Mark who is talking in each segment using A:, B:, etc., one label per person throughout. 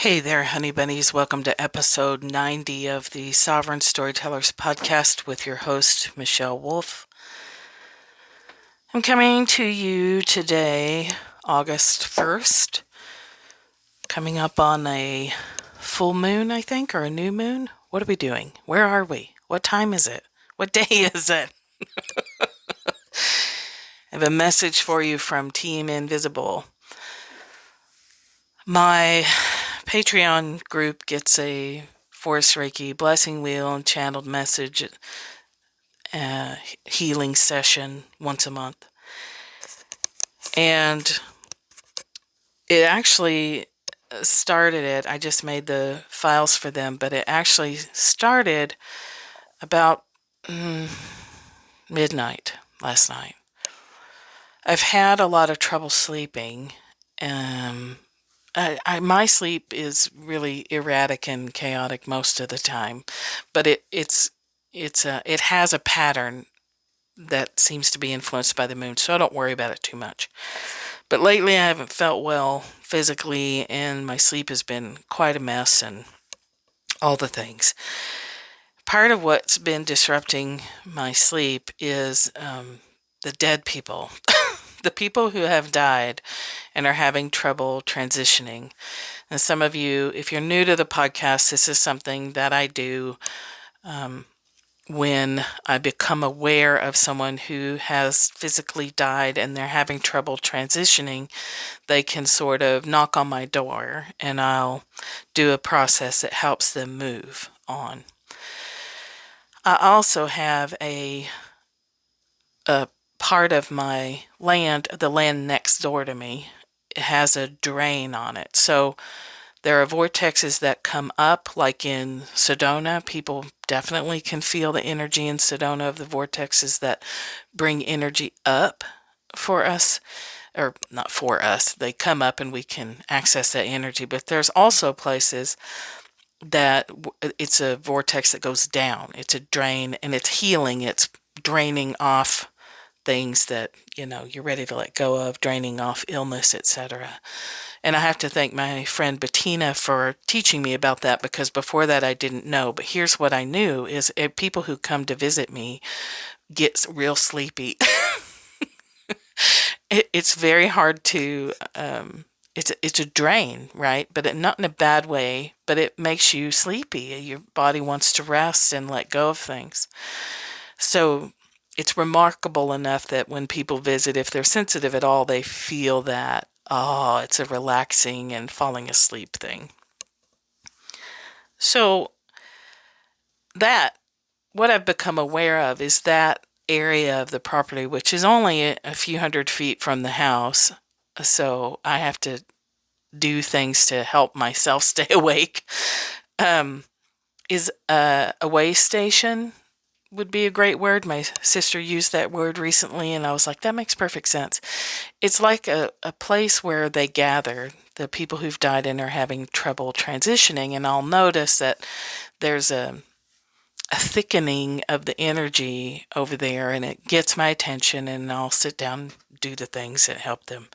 A: Hey there, honey bunnies. Welcome to episode 90 of the Sovereign Storytellers podcast with your host, Michelle Wolf. I'm coming to you today, August 1st, coming up on a full moon, I think, or a new moon. What are we doing? Where are we? What time is it? What day is it? I have a message for you from Team Invisible. My Patreon group gets a Force Reiki blessing wheel and channeled message healing session once a month. And it actually started I just made the files for them, but it actually started about midnight last night. I've had a lot of trouble sleeping. My sleep is really erratic and chaotic most of the time, but it has a pattern that seems to be influenced by the moon, so I don't worry about it too much. But lately I haven't felt well physically, and my sleep has been quite a mess and all the things. Part of what's been disrupting my sleep is the dead people. The people who have died and are having trouble transitioning. And some of you, if you're new to the podcast, this is something that I do when I become aware of someone who has physically died and they're having trouble transitioning. They can sort of knock on my door and I'll do a process that helps them move on. I also have a part of my land, the land next door to me, it has a drain on it. So there are vortexes that come up, like in Sedona. People definitely can feel the energy in Sedona of the vortexes that bring energy up for us. Or not for us, they come up and we can access that energy. But there's also places that it's a vortex that goes down. It's a drain and it's healing. It's draining off things that, you're ready to let go of, draining off illness, etc. And I have to thank my friend Bettina for teaching me about that, because before that I didn't know. But here's what I knew is people who come to visit me get real sleepy. It's very hard to, it's a drain, right? But not in a bad way, but it makes you sleepy. Your body wants to rest and let go of things. So it's remarkable enough that when people visit, if they're sensitive at all, they feel that, it's a relaxing and falling asleep thing. So what I've become aware of is that area of the property, which is only a few hundred feet from the house. So I have to do things to help myself stay awake, is a way station. Would be a great word. My sister used that word recently, and I was like, that makes perfect sense. It's like a place where they gather, the people who've died and are having trouble transitioning, and I'll notice that there's a thickening of the energy over there, and it gets my attention, and I'll sit down and do the things that help them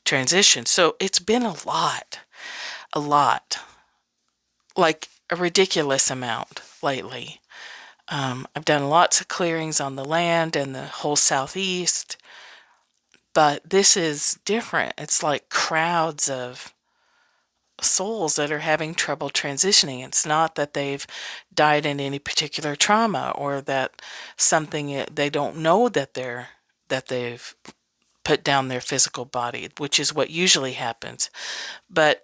A: transition. So it's been a lot, like a ridiculous amount lately. I've done lots of clearings on the land and the whole southeast, but this is different. It's like crowds of souls that are having trouble transitioning. It's not that they've died in any particular trauma or that something they don't know that they've put down their physical body, which is what usually happens. But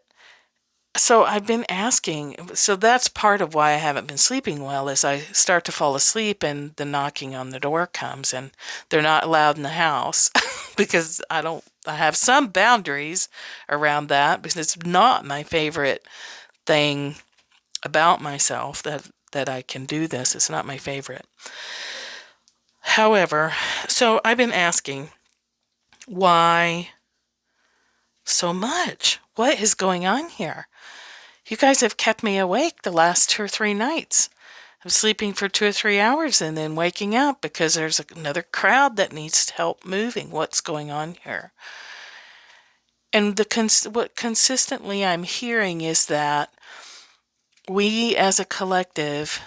A: so I've been asking, so that's part of why I haven't been sleeping well, is I start to fall asleep and the knocking on the door comes, and they're not allowed in the house because I have some boundaries around that, because it's not my favorite thing about myself that I can do this. It's not my favorite. However, so I've been asking, why so much? What is going on here? You guys have kept me awake the last 2 or 3 nights. I'm sleeping for 2 or 3 hours and then waking up because there's another crowd that needs help moving. What's going on here? And what consistently I'm hearing is that we as a collective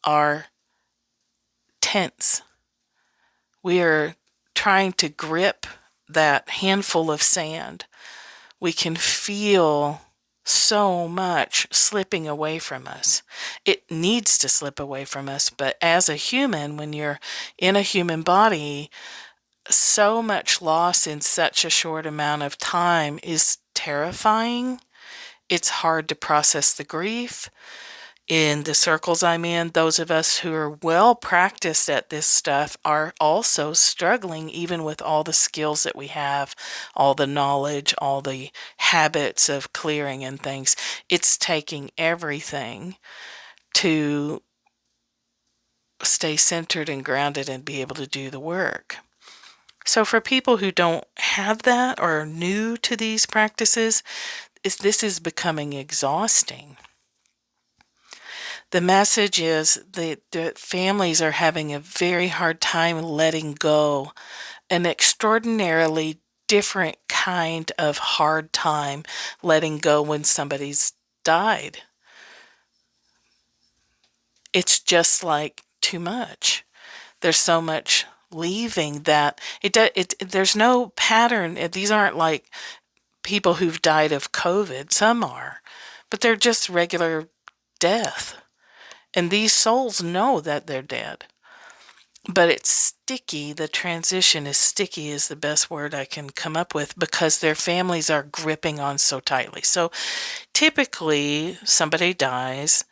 A: are tense. We are trying to grip that handful of sand. We can feel so much slipping away from us. It needs to slip away from us, but as a human, when you're in a human body, so much loss in such a short amount of time is terrifying. It's hard to process the grief. In the circles I'm in, those of us who are well practiced at this stuff are also struggling, even with all the skills that we have, all the knowledge, all the habits of clearing and things. It's taking everything to stay centered and grounded and be able to do the work. So for people who don't have that or are new to these practices, this is becoming exhausting. The message is that the families are having a very hard time letting go, an extraordinarily different kind of hard time letting go when somebody's died. It's just like too much. There's so much leaving that there's no pattern. These aren't like people who've died of COVID. Some are, but they're just regular death. And these souls know that they're dead. But it's sticky. The transition is sticky is the best word I can come up with because their families are gripping on so tightly. So typically somebody dies.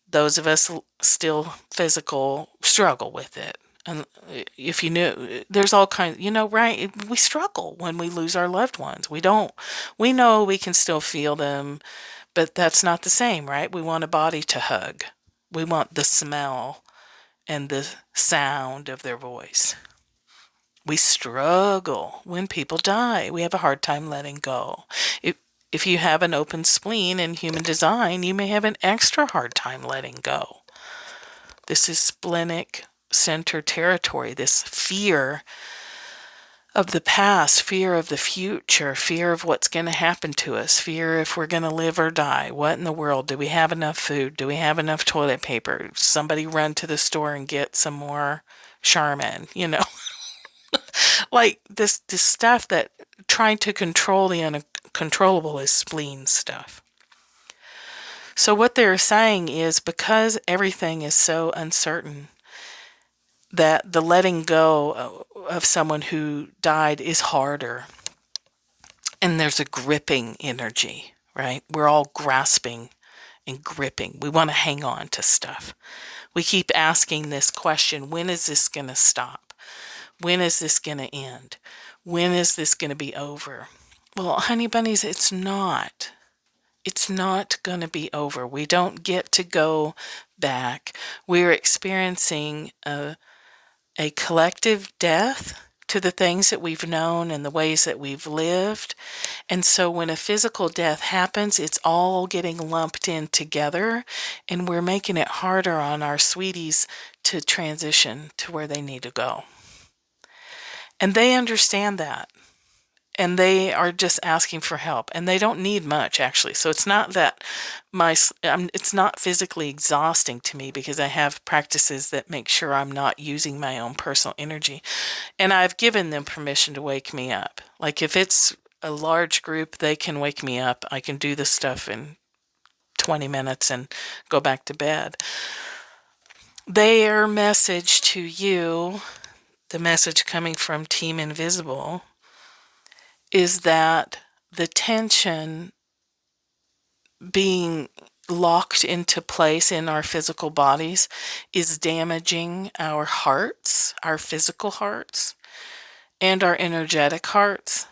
A: Those of us still physical struggle with it. And if you knew, there's all kinds, right? We struggle when we lose our loved ones. We know we can still feel them, but that's not the same, right? We want a body to hug. We want the smell and the sound of their voice. We struggle when people die. We have a hard time letting go. If you have an open spleen in human design, you may have an extra hard time letting go. This is splenic center territory, this fear of the past, fear of the future, fear of what's going to happen to us, fear if we're going to live or die. What in the world? Do we have enough food? Do we have enough toilet paper? Somebody run to the store and get some more Charmin, like this stuff that trying to control the uncontrollable is spleen stuff. So what they're saying is because everything is so uncertain, that the letting go of someone who died is harder. And there's a gripping energy, right? We're all grasping and gripping. We want to hang on to stuff. We keep asking this question, when is this going to stop? When is this going to end? When is this going to be over? Well, honey bunnies, it's not. It's not going to be over. We don't get to go back. We're experiencing a collective death to the things that we've known and the ways that we've lived. And so when a physical death happens, it's all getting lumped in together, and we're making it harder on our sweeties to transition to where they need to go. And they understand that. And they are just asking for help, and they don't need much, actually. So it's not that it's not physically exhausting to me because I have practices that make sure I'm not using my own personal energy. And I've given them permission to wake me up. Like if it's a large group, they can wake me up. I can do this stuff in 20 minutes and go back to bed. Their message to you, the message coming from Team Invisible, is that the tension being locked into place in our physical bodies is damaging our hearts, our physical hearts, and our energetic hearts.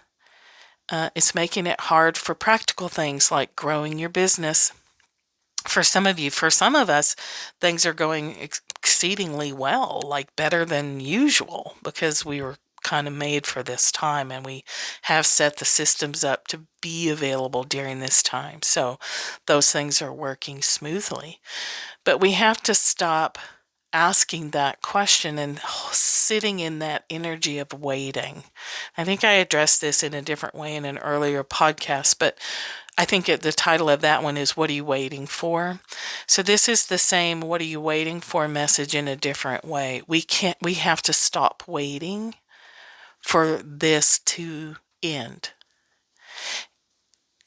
A: It's making it hard for practical things like growing your business. For some of you, for some of us, things are going exceedingly well, like better than usual, because we were kind of made for this time and we have set the systems up to be available during this time. So those things are working smoothly. But we have to stop asking that question and sitting in that energy of waiting. I think I addressed this in a different way in an earlier podcast, but I think the title of that one is What Are You Waiting For? So this is the same What Are You Waiting For message in a different way. We have to stop waiting for this to end.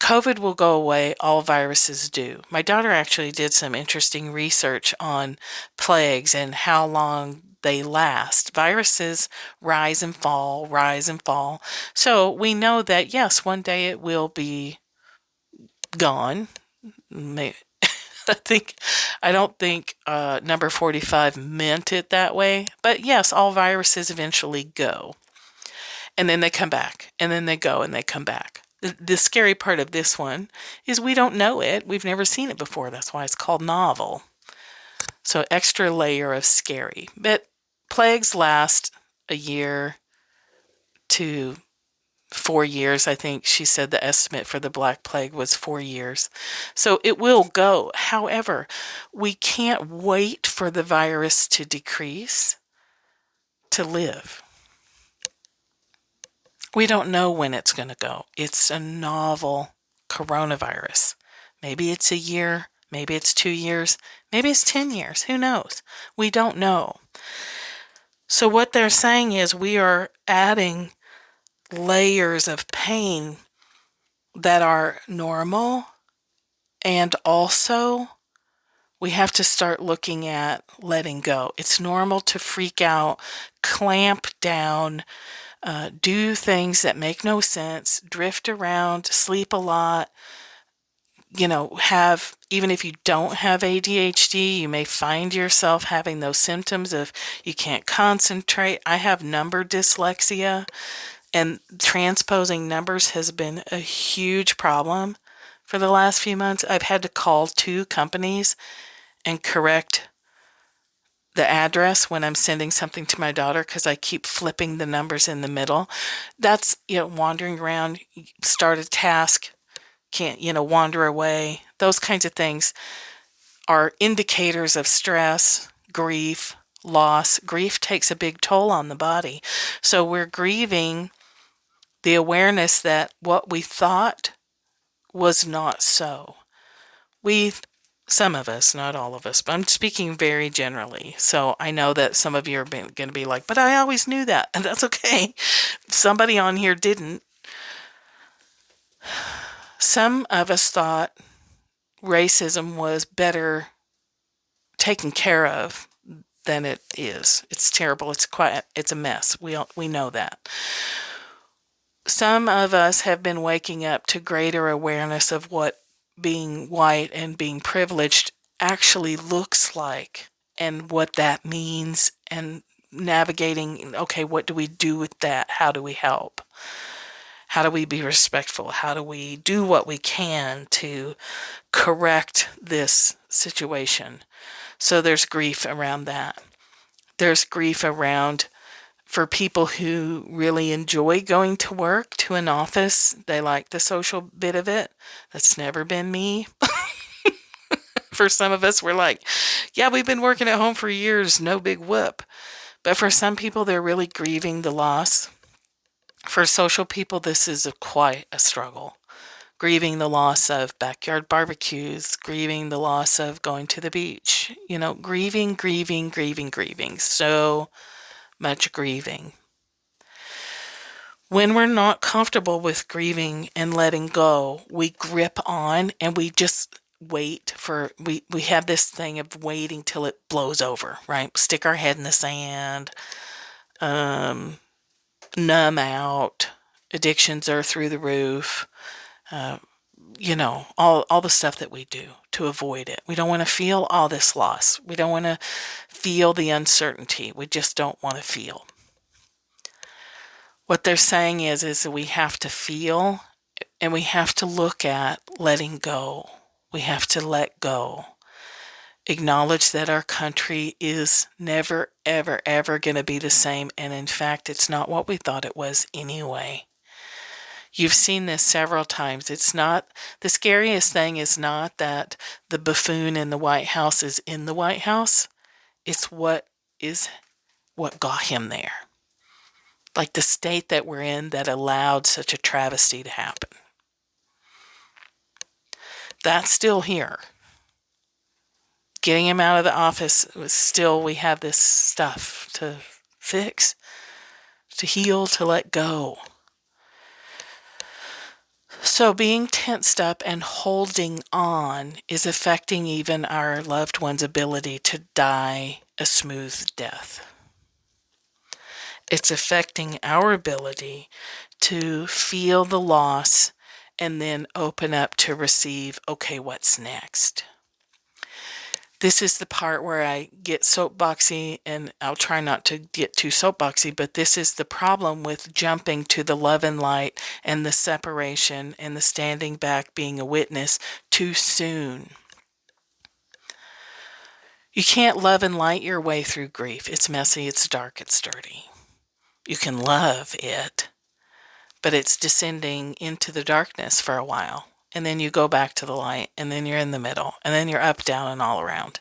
A: COVID will go away, all viruses do. My daughter actually did some interesting research on plagues and how long they last. Viruses rise and fall, rise and fall. So we know that, yes, one day it will be gone. I don't think number 45 meant it that way, but yes, all viruses eventually go. And then they come back, and then they go and they come back. The scary part of this one is we don't know it. We've never seen it before. That's why it's called novel. So extra layer of scary. But plagues last a year to 4 years. I think she said the estimate for the Black Plague was 4 years. So it will go. However, we can't wait for the virus to decrease to live. We don't know when it's going to go. It's a novel coronavirus. Maybe it's a year, maybe it's 2 years, maybe it's 10 years. Who knows? We don't know. So what they're saying is we are adding layers of pain that are normal, and also we have to start looking at letting go. It's normal to freak out, clamp down, do things that make no sense, drift around, sleep a lot, even if you don't have ADHD, you may find yourself having those symptoms of you can't concentrate. I have number dyslexia, and transposing numbers has been a huge problem for the last few months. I've had to call 2 companies and correct the address when I'm sending something to my daughter because I keep flipping the numbers in the middle. That's, wandering around, start a task, can't, wander away. Those kinds of things are indicators of stress, grief, loss. Grief takes a big toll on the body. So we're grieving the awareness that what we thought was not so. Some of us, not all of us, but I'm speaking very generally. So I know that some of you are going to be like, but I always knew that. And that's okay. Somebody on here didn't. Some of us thought racism was better taken care of than it is. It's terrible. It's a mess. We know that. Some of us have been waking up to greater awareness of what being white and being privileged actually looks like and what that means, and navigating, okay, what do we do with that? How do we help? How do we be respectful? How do we do what we can to correct this situation? So there's grief around that. There's grief around for people who really enjoy going to work, to an office. They like the social bit of it. That's never been me. For some of us, we're like, yeah, we've been working at home for years, no big whoop. But for some people, they're really grieving the loss. For social people, this is quite a struggle. Grieving the loss of backyard barbecues, grieving the loss of going to the beach, grieving. So much grieving. When we're not comfortable with grieving and letting go, we grip on and we just wait we have this thing of waiting till it blows over, right? Stick our head in the sand, numb out, addictions are through the roof, all the stuff that we do to avoid it. We don't want to feel all this loss. We don't want to feel the uncertainty. We just don't want to feel. What they're saying is that we have to feel, and we have to look at letting go. We have to let go. Acknowledge that our country is never, ever, ever going to be the same. And in fact, it's not what we thought it was anyway. You've seen this several times. It's not, the scariest thing is not that the buffoon in the White House is in the White House. It's what got him there. Like the state that we're in that allowed such a travesty to happen. That's still here. Getting him out of the office was still, we have this stuff to fix, to heal, to let go. So being tensed up and holding on is affecting even our loved one's ability to die a smooth death. It's affecting our ability to feel the loss and then open up to receive, okay, what's next? This is the part where I get soapboxy, and I'll try not to get too soapboxy, but this is the problem with jumping to the love and light and the separation and the standing back, being a witness too soon. You can't love and light your way through grief. It's messy, it's dark, it's dirty. You can love it, but it's descending into the darkness for a while. And then you go back to the light, and then you're in the middle, and then you're up, down, and all around.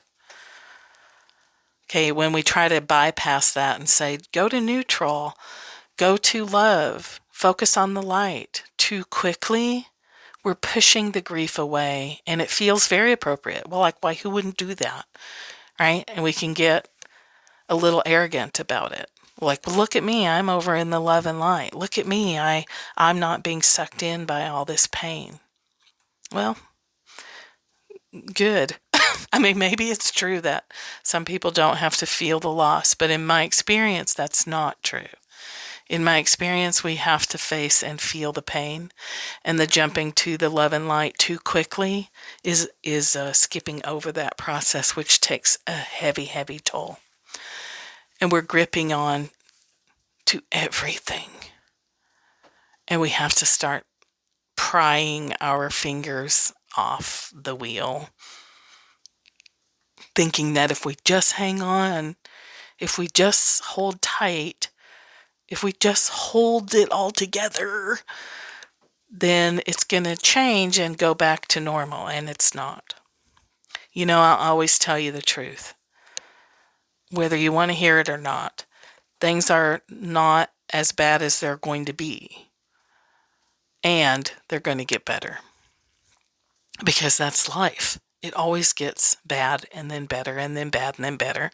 A: Okay, when we try to bypass that and say, go to neutral, go to love, focus on the light, too quickly, we're pushing the grief away, and it feels very appropriate. Well, like, why, who wouldn't do that, right? And we can get a little arrogant about it. Like, well, look at me, I'm over in the love and light. Look at me, I'm not being sucked in by all this pain. Well, good. I mean, maybe it's true that some people don't have to feel the loss, but in my experience, that's not true. In my experience, we have to face and feel the pain, and the jumping to the love and light too quickly is skipping over that process, which takes a heavy, heavy toll. And we're gripping on to everything. And we have to start prying our fingers off the wheel, thinking that if we just hang on, if we just hold tight, if we just hold it all together, then it's going to change and go back to normal, and it's not. You know, I'll always tell you the truth, whether you want to hear it or not. Things are not as bad as they're going to be, and they're going to get better, because that's life. It always gets bad and then better and then bad and then better.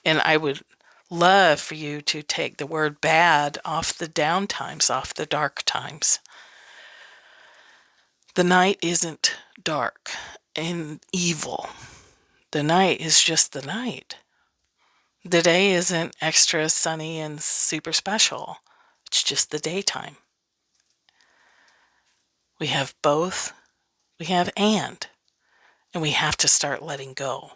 A: And I would love for you to take the word bad off the down times, off the dark times. The night isn't dark and evil. The night is just the night. The day isn't extra sunny and super special. It's just the daytime. We have both. We have and we have to start letting go.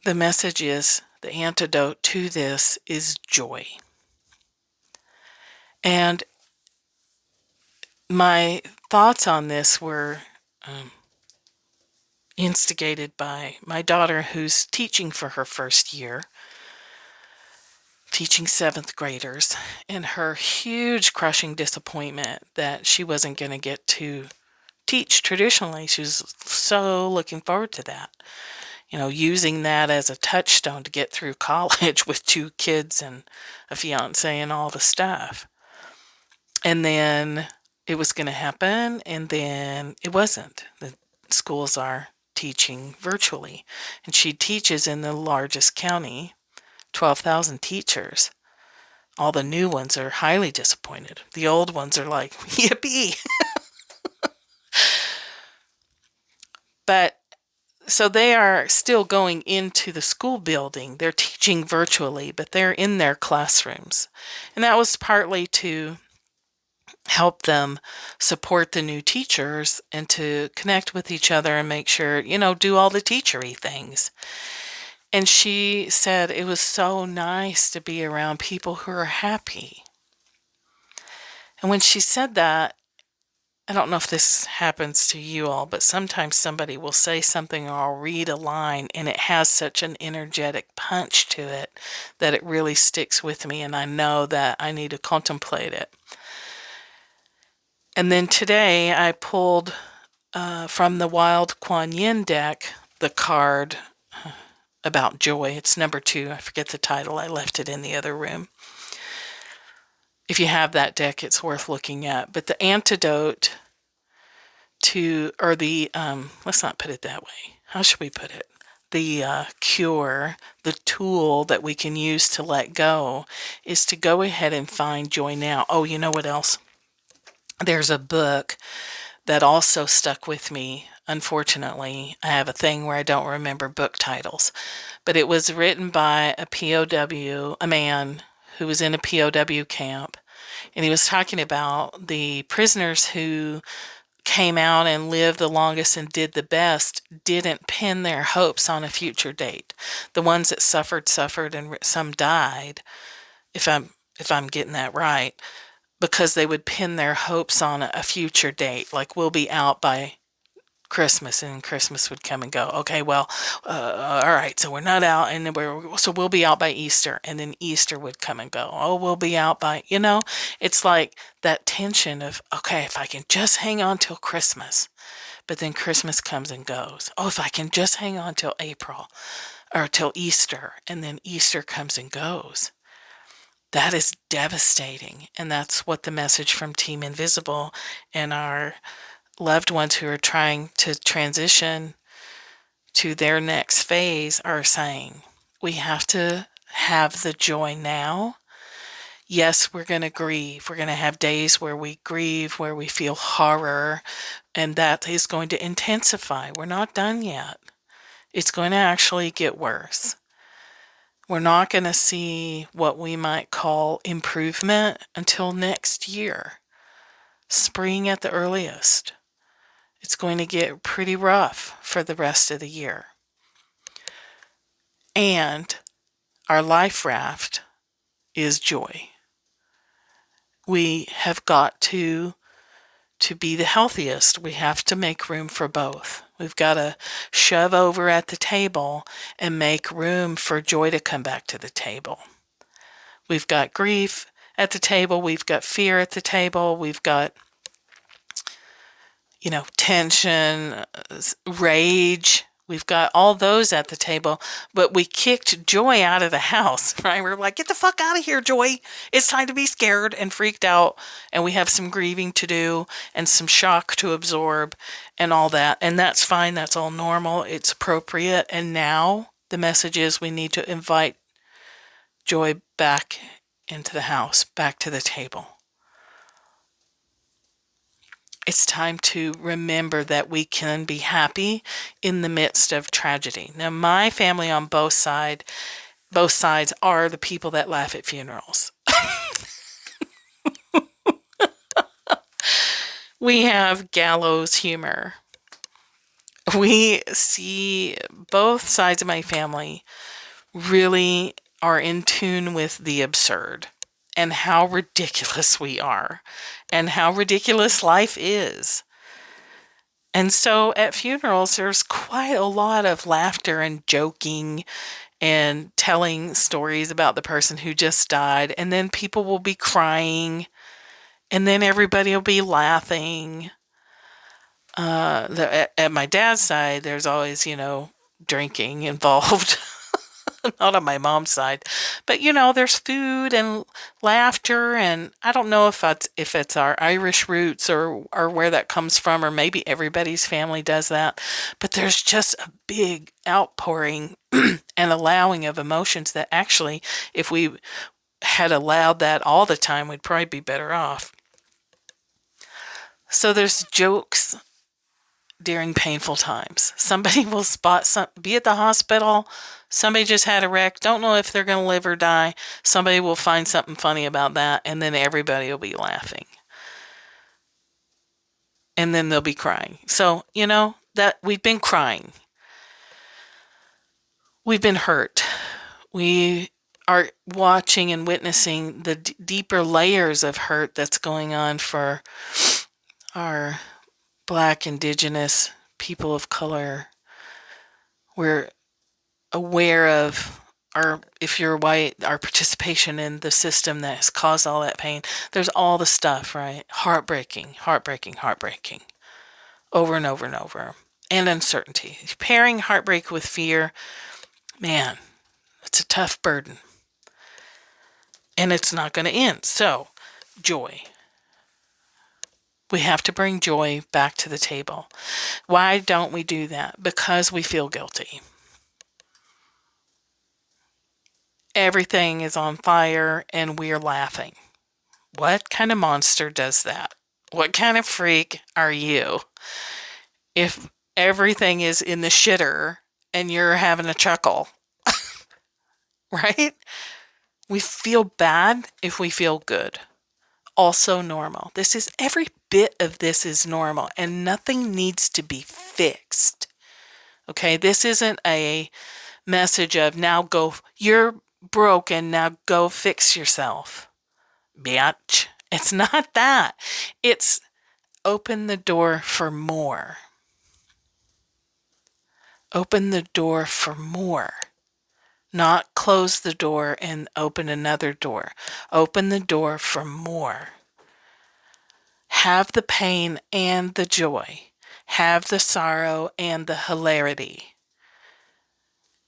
A: The message is, the antidote to this is joy. And my thoughts on this were instigated by my daughter, who's teaching for her first year, teaching 7th graders, and her huge crushing disappointment that she wasn't going to get to teach traditionally. She was so looking forward to that. You know, using that as a touchstone to get through college with 2 kids and a fiance and all the stuff. And then it was going to happen, and then it wasn't. The schools are teaching virtually, and she teaches in the largest county, 12,000 teachers. All the new ones are highly disappointed. The old ones are like, yippee! But so they are still going into the school building. They're teaching virtually, but they're in their classrooms. And that was partly to help them support the new teachers and to connect with each other and make sure, you know, do all the teachery things. And she said it was so nice to be around people who are happy. And when she said that, I don't know if this happens to you all, but sometimes somebody will say something or I'll read a line and it has such an energetic punch to it that it really sticks with me, and I know that I need to contemplate it. And then today I pulled from the Wild Kuan Yin deck, the card about joy. It's number 2. I forget the title. I left it in the other room. If you have that deck, it's worth looking at. But the antidote to, or the, let's not put it that way. How should we put it? The cure, the tool that we can use to let go is to go ahead and find joy now. Oh, you know what else? There's a book that also stuck with me. Unfortunately, I have a thing where I don't remember book titles, but it was written by a POW, a man who was in a POW camp, and he was talking about the prisoners who came out and lived the longest and did the best didn't pin their hopes on a future date. The ones that suffered, and some died, if I'm getting that right, because they would pin their hopes on a future date, like we'll be out by Christmas, and Christmas would come and go. Okay, well, all right, so we're not out, and so we'll be out by Easter, and then Easter would come and go. Oh, we'll be out by, it's like that tension of, okay, if I can just hang on till Christmas, but then Christmas comes and goes. Oh, if I can just hang on till April, or till Easter, and then Easter comes and goes. That is devastating, and that's what the message from Team Invisible and our loved ones who are trying to transition to their next phase are saying. We have to have the joy now. Yes, we're going to grieve. We're going to have days where we grieve, where we feel horror, and that is going to intensify. We're not done yet. It's going to actually get worse. We're not going to see what we might call improvement until next year, spring at the earliest. It's going to get pretty rough for the rest of the year. And our life raft is joy. We have got to be the healthiest. We have to make room for both. We've got to shove over at the table and make room for joy to come back to the table. We've got grief at the table. We've got fear at the table. We've got tension, rage. We've got all those at the table, but we kicked joy out of the house, right? We're like, get the fuck out of here, joy. It's time to be scared and freaked out, and we have some grieving to do and some shock to absorb and all that, and that's fine. That's all normal. It's appropriate, and now the message is we need to invite joy back into the house, back to the table. It's time to remember that we can be happy in the midst of tragedy. Now, my family on both sides are the people that laugh at funerals. We have gallows humor. We see both sides of my family really are in tune with the absurd and how ridiculous we are and how ridiculous life is. And so at funerals, there's quite a lot of laughter and joking and telling stories about the person who just died. And then people will be crying, and then everybody will be laughing. At my dad's side, there's always, drinking involved. Not on my mom's side, but there's food and laughter, and I don't know if it's our Irish roots or where that comes from, or maybe everybody's family does that, but there's just a big outpouring and allowing of emotions that actually, if we had allowed that all the time, we'd probably be better off. So there's jokes during painful times. Somebody will be at the hospital. Somebody just had a wreck. Don't know if they're going to live or die. Somebody will find something funny about that, and then everybody will be laughing. And then they'll be crying. So, that we've been crying. We've been hurt. We are watching and witnessing the deeper layers of hurt that's going on for our Black, Indigenous, people of color. We're aware of if you're white, our participation in the system that has caused all that pain. There's all the stuff, right? Heartbreaking. over and over and over. And uncertainty. Pairing heartbreak with fear, man, it's a tough burden. And it's not going to end. So, joy. We have to bring joy back to the table. Why don't we do that? Because we feel guilty. Everything is on fire and we're laughing. What kind of monster does that? What kind of freak are you if everything is in the shitter and you're having a chuckle? Right? We feel bad if we feel good. Also normal. Every bit of this is normal and nothing needs to be fixed. Okay, this isn't a message of you're broken, now go fix yourself. Bitch. It's not that. It's open the door for more. Open the door for more. Not close the door and open another door. Open the door for more. Have the pain and the joy. Have the sorrow and the hilarity.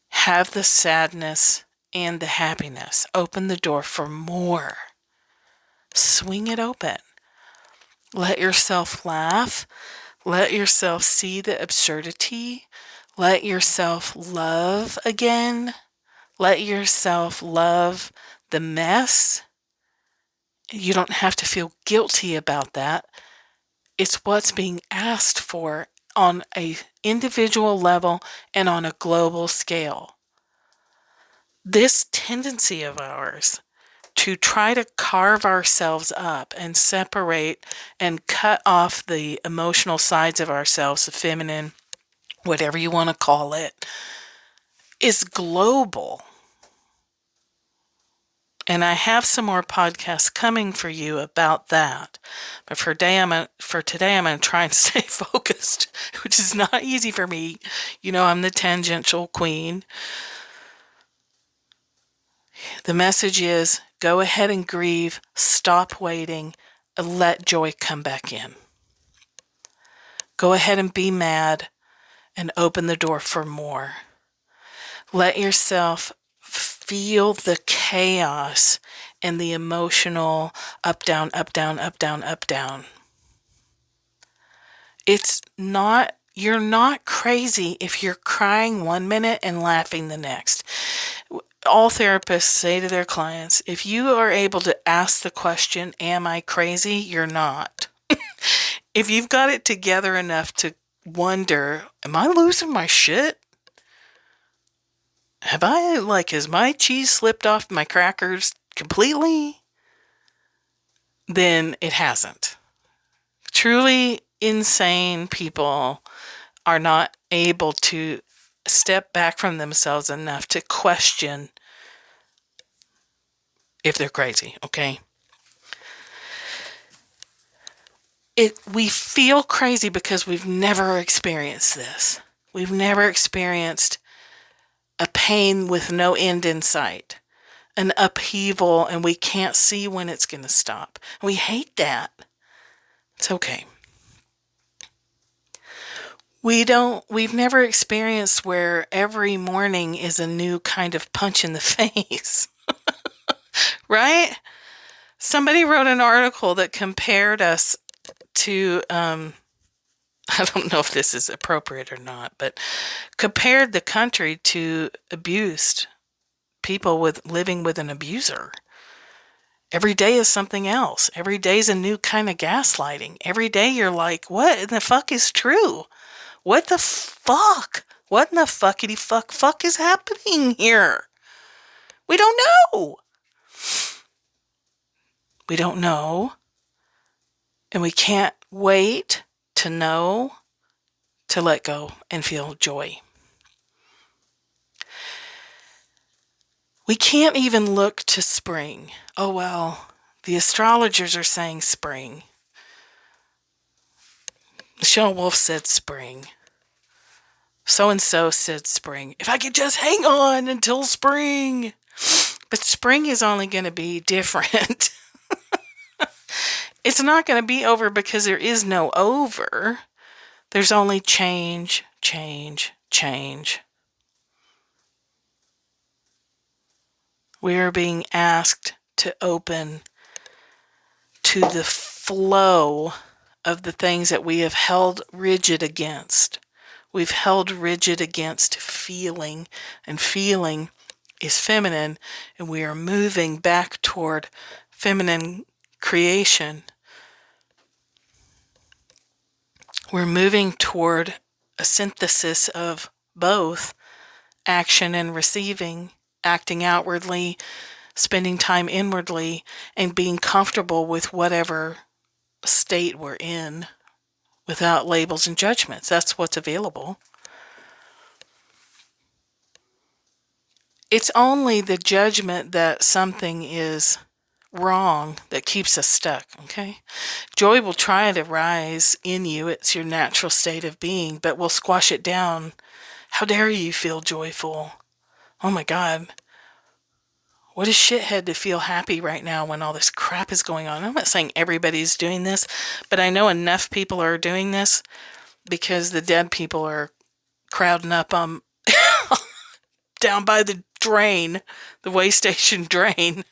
A: Have the sadness and the happiness. Open the door for more. Swing it open. Let yourself laugh. Let yourself see the absurdity. Let yourself love again. Let yourself love the mess. You don't have to feel guilty about that. It's what's being asked for on an individual level and on a global scale. This tendency of ours to try to carve ourselves up and separate and cut off the emotional sides of ourselves, the feminine, whatever you want to call it, is global. And I have some more podcasts coming for you about that. But for today, I'm going to try and stay focused, which is not easy for me. You know, I'm the tangential queen. The message is, go ahead and grieve, stop waiting, and let joy come back in. Go ahead and be mad and open the door for more. Let yourself feel the chaos and the emotional up, down, up, down, up, down, up, down. You're not crazy if you're crying 1 minute and laughing the next. All therapists say to their clients, if you are able to ask the question, am I crazy? You're not. If you've got it together enough to wonder, am I losing my shit? Has my cheese slipped off my crackers completely? Then it hasn't. Truly insane people are not able to step back from themselves enough to question if they're crazy, okay? We feel crazy because we've never experienced this. We've never experienced a pain with no end in sight, an upheaval, and we can't see when it's going to stop. We hate that. It's okay. We've never experienced where every morning is a new kind of punch in the face. Right? Somebody wrote an article that compared us to, I don't know if this is appropriate or not, but compared the country to abused people living with an abuser. Every day is something else. Every day is a new kind of gaslighting. Every day you're like, what in the fuck is true? What the fuck? What in the fuckity fuck is happening here? We don't know. We don't know. And we can't wait to know, to let go and feel joy. We can't even look to spring. Oh, well, the astrologers are saying spring. Michelle Wolf said spring. So-and-so said spring. If I could just hang on until spring. But spring is only going to be different. It's not going to be over because there is no over. There's only change, change, change. We are being asked to open to the flow of the things that we have held rigid against. We've held rigid against feeling, and feeling is feminine, and we are moving back toward feminine creation. We're moving toward a synthesis of both action and receiving, acting outwardly, spending time inwardly, and being comfortable with whatever state we're in without labels and judgments. That's what's available. It's only the judgment that something is wrong that keeps us stuck, okay? Joy will try to rise in you. It's your natural state of being, but we'll squash it down. How dare you feel joyful? Oh my God. What a shithead to feel happy right now when all this crap is going on. I'm not saying everybody's doing this, but I know enough people are doing this because the dead people are crowding up down by the drain, the way station drain.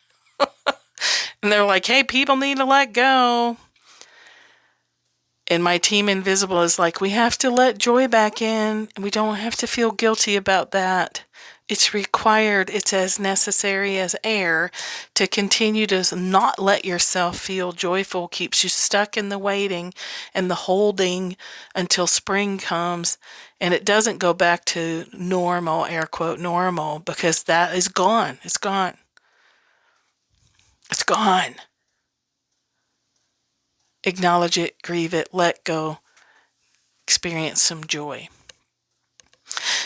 A: And they're like, hey, people need to let go. And my team Invisible is like, we have to let joy back in. And we don't have to feel guilty about that. It's required. It's as necessary as air to continue to not let yourself feel joyful. Keeps you stuck in the waiting and the holding until spring comes. And it doesn't go back to normal, air quote, normal, because that is gone. It's gone. It's gone. Acknowledge it, grieve it, let go, experience some joy.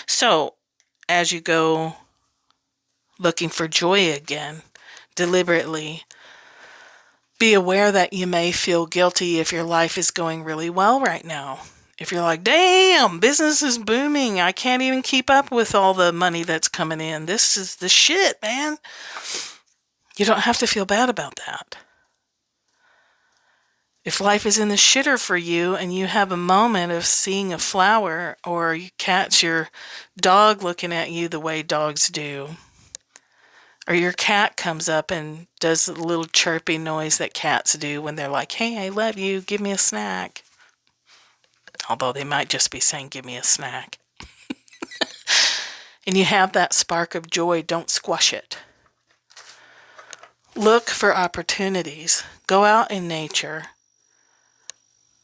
A: So, as you go looking for joy again, deliberately, be aware that you may feel guilty if your life is going really well right now. If you're like, damn, business is booming, I can't even keep up with all the money that's coming in. This is the shit, man. You don't have to feel bad about that. If life is in the shitter for you and you have a moment of seeing a flower or you catch your dog looking at you the way dogs do, or your cat comes up and does the little chirping noise that cats do when they're like, hey, I love you, give me a snack. Although they might just be saying, give me a snack. And you have that spark of joy, don't squash it. Look for opportunities. Go out in nature.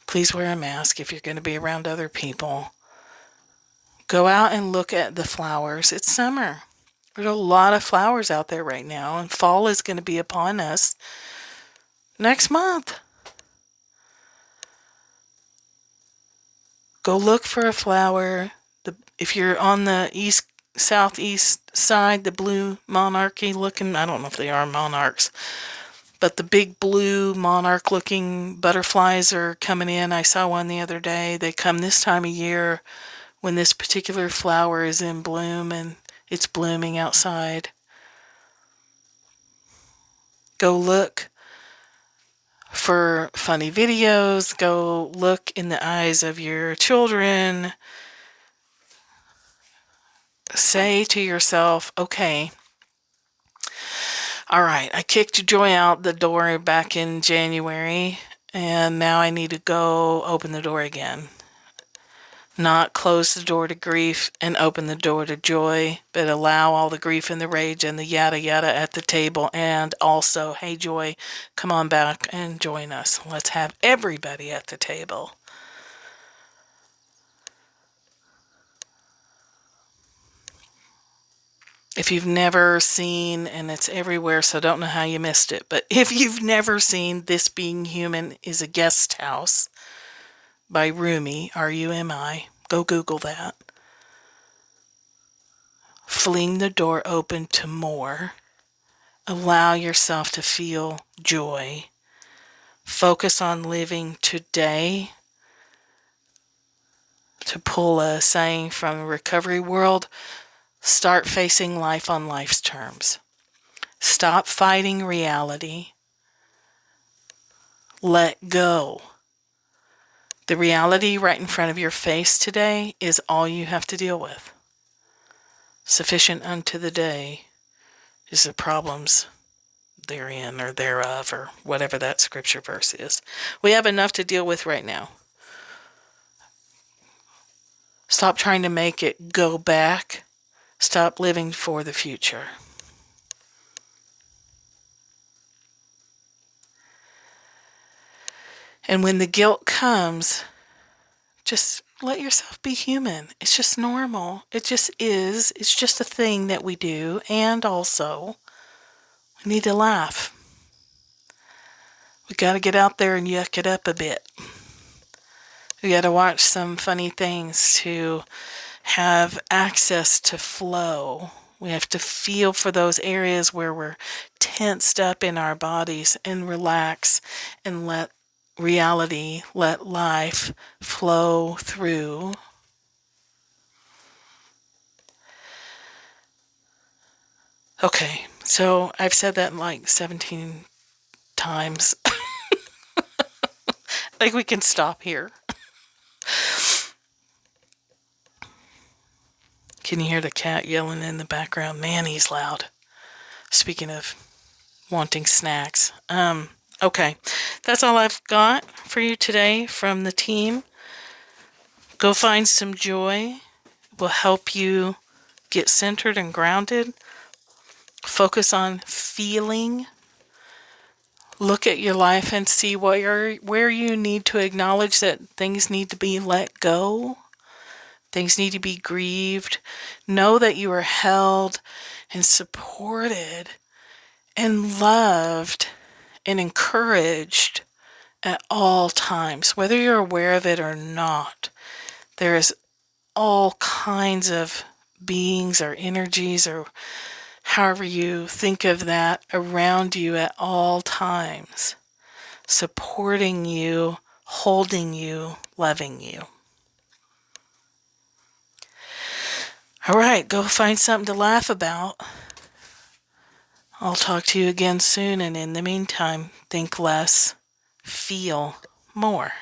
A: Please wear a mask if you're going to be around other people. Go out and look at the flowers. It's summer. There's a lot of flowers out there right now, and fall is going to be upon us next month. Go look for a flower. If you're on the southeast side, the blue monarchy looking, I don't know if they are monarchs, but the big blue monarch looking butterflies are coming in. I saw one the other day. They come this time of year when this particular flower is in bloom and it's blooming outside. Go look for funny videos. Go look in the eyes of your children. Say to yourself, okay, all right, I kicked joy out the door back in January, and now I need to go open the door again. Not close the door to grief and open the door to joy, but allow all the grief and the rage and the yada yada at the table. And also, hey, joy, come on back and join us. Let's have everybody at the table. If you've never seen, and it's everywhere, so I don't know how you missed it, but if you've never seen This Being Human is a Guest House by Rumi, R-U-M-I, go Google that. Fling the door open to more. Allow yourself to feel joy. Focus on living today. To pull a saying from the recovery world, start facing life on life's terms. Stop fighting reality. Let go. The reality right in front of your face today is all you have to deal with. Sufficient unto the day is the problems therein or thereof, or whatever that scripture verse is. We have enough to deal with right now. Stop trying to make it go back. Stop living for the future. And when the guilt comes, just let yourself be human. It's just normal. It just is. It's just a thing that we do. And also, we need to laugh. We got to get out there and yuck it up a bit. We got to watch some funny things to have access to flow. We have to feel for those areas where we're tensed up in our bodies and relax and let reality, let life flow through. Okay, so I've said that like 17 times. Like we can stop here. Can you hear the cat yelling in the background? Man, he's loud. Speaking of wanting snacks. Okay, that's all I've got for you today from the team. Go find some joy. It will help you get centered and grounded. Focus on feeling. Look at your life and see where you need to acknowledge that things need to be let go. Things need to be grieved. Know that you are held and supported and loved and encouraged at all times, whether you're aware of it or not. There is all kinds of beings or energies, or however you think of that, around you at all times, supporting you, holding you, loving you. All right, go find something to laugh about. I'll talk to you again soon, and in the meantime, think less, feel more.